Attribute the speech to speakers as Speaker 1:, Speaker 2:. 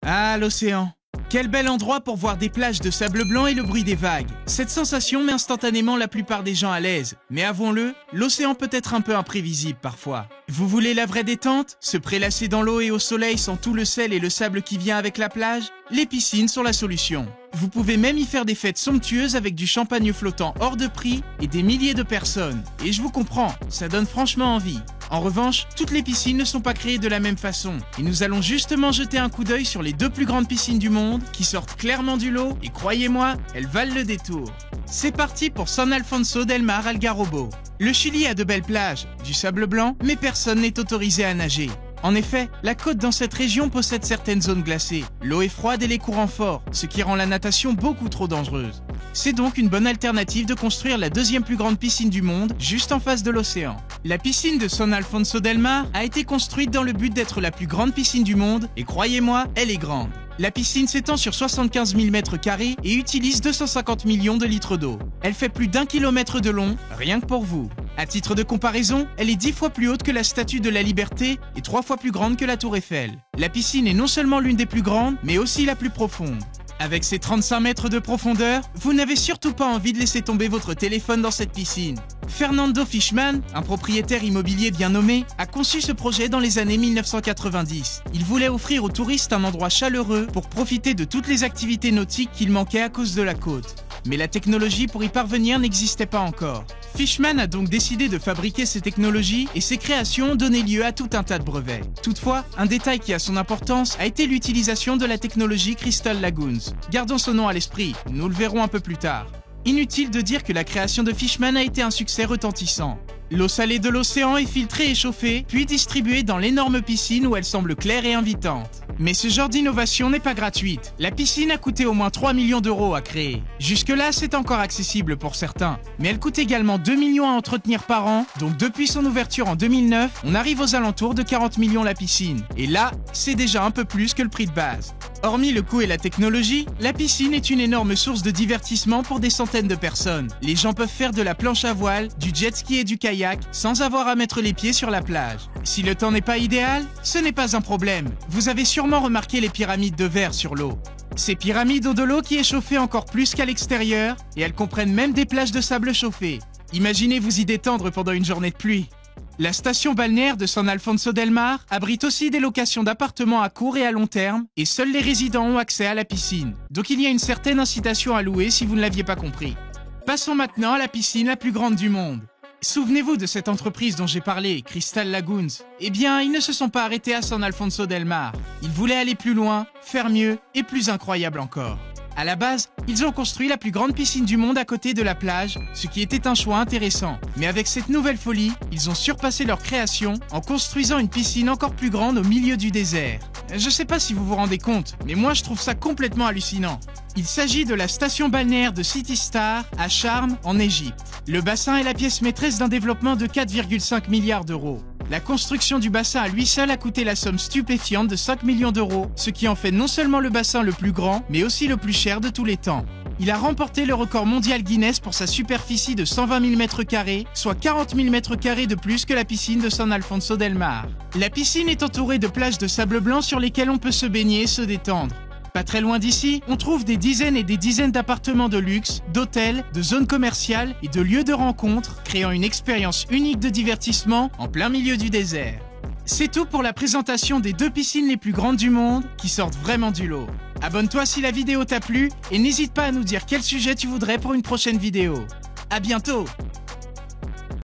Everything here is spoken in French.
Speaker 1: Ah, l'océan. Quel bel endroit pour voir des plages de sable blanc et le bruit des vagues. Cette sensation met instantanément la plupart des gens à l'aise. Mais avouons-le, l'océan peut être un peu imprévisible parfois. Vous voulez la vraie détente? Se prélasser dans l'eau et au soleil sans tout le sel et le sable qui vient avec la plage? Les piscines sont la solution. Vous pouvez même y faire des fêtes somptueuses avec du champagne flottant hors de prix et des milliers de personnes. Et je vous comprends, ça donne franchement envie. En revanche, toutes les piscines ne sont pas créées de la même façon. Et nous allons justement jeter un coup d'œil sur les 2 plus grandes piscines du monde qui sortent clairement du lot et croyez-moi, elles valent le détour. C'est parti pour San Alfonso del Mar Algarrobo. Le Chili a de belles plages, du sable blanc, mais personne n'est autorisé à nager. En effet, la côte dans cette région possède certaines zones glacées. L'eau est froide et les courants forts, ce qui rend la natation beaucoup trop dangereuse. C'est donc une bonne alternative de construire la 2e plus grande piscine du monde, juste en face de l'océan. La piscine de San Alfonso del Mar a été construite dans le but d'être la plus grande piscine du monde, et croyez-moi, elle est grande. La piscine s'étend sur 75 000 m² et utilise 250 millions de litres d'eau. Elle fait plus d'1 km de long, rien que pour vous. À titre de comparaison, elle est 10 fois plus haute que la Statue de la Liberté et 3 fois plus grande que la Tour Eiffel. La piscine est non seulement l'une des plus grandes, mais aussi la plus profonde. Avec ses 35 mètres de profondeur, vous n'avez surtout pas envie de laisser tomber votre téléphone dans cette piscine. Fernando Fishman, un propriétaire immobilier bien nommé, a conçu ce projet dans les années 1990. Il voulait offrir aux touristes un endroit chaleureux pour profiter de toutes les activités nautiques qu'il manquait à cause de la côte. Mais la technologie pour y parvenir n'existait pas encore. Fishman a donc décidé de fabriquer ces technologies et ses créations ont donné lieu à tout un tas de brevets. Toutefois, un détail qui a son importance a été l'utilisation de la technologie Crystal Lagoons. Gardons ce nom à l'esprit, nous le verrons un peu plus tard. Inutile de dire que la création de Fishman a été un succès retentissant. L'eau salée de l'océan est filtrée et chauffée, puis distribuée dans l'énorme piscine où elle semble claire et invitante. Mais ce genre d'innovation n'est pas gratuite. La piscine a coûté au moins 3 millions d'euros à créer. Jusque-là, c'est encore accessible pour certains. Mais elle coûte également 2 millions à entretenir par an, donc depuis son ouverture en 2009, on arrive aux alentours de 40 millions la piscine. Et là, c'est déjà un peu plus que le prix de base. Hormis le coût et la technologie, la piscine est une énorme source de divertissement pour des centaines de personnes. Les gens peuvent faire de la planche à voile, du jet ski et du kayak sans avoir à mettre les pieds sur la plage. Si le temps n'est pas idéal, ce n'est pas un problème. Vous avez sûrement remarqué les pyramides de verre sur l'eau. Ces pyramides ont de l'eau qui est chauffée encore plus qu'à l'extérieur et elles comprennent même des plages de sable chauffées. Imaginez vous y détendre pendant une journée de pluie. La station balnéaire de San Alfonso del Mar abrite aussi des locations d'appartements à court et à long terme et seuls les résidents ont accès à la piscine. Donc il y a une certaine incitation à louer si vous ne l'aviez pas compris. Passons maintenant à la piscine la plus grande du monde. Souvenez-vous de cette entreprise dont j'ai parlé, Crystal Lagoons. Eh bien, ils ne se sont pas arrêtés à San Alfonso del Mar. Ils voulaient aller plus loin, faire mieux et plus incroyable encore. À la base, ils ont construit la plus grande piscine du monde à côté de la plage, ce qui était un choix intéressant. Mais avec cette nouvelle folie, ils ont surpassé leur création en construisant une piscine encore plus grande au milieu du désert. Je sais pas si vous vous rendez compte, mais moi je trouve ça complètement hallucinant. Il s'agit de la station balnéaire de City Star à Sharm, en Égypte. Le bassin est la pièce maîtresse d'un développement de 4,5 milliards d'euros. La construction du bassin à lui seul a coûté la somme stupéfiante de 5 millions d'euros, ce qui en fait non seulement le bassin le plus grand, mais aussi le plus cher de tous les temps. Il a remporté le record mondial Guinness pour sa superficie de 120 000 m², soit 40 000 m² de plus que la piscine de San Alfonso del Mar. La piscine est entourée de plages de sable blanc sur lesquelles on peut se baigner et se détendre. Pas très loin d'ici, on trouve des dizaines et des dizaines d'appartements de luxe, d'hôtels, de zones commerciales et de lieux de rencontre, créant une expérience unique de divertissement en plein milieu du désert. C'est tout pour la présentation des 2 piscines les plus grandes du monde qui sortent vraiment du lot. Abonne-toi si la vidéo t'a plu et n'hésite pas à nous dire quel sujet tu voudrais pour une prochaine vidéo. À bientôt!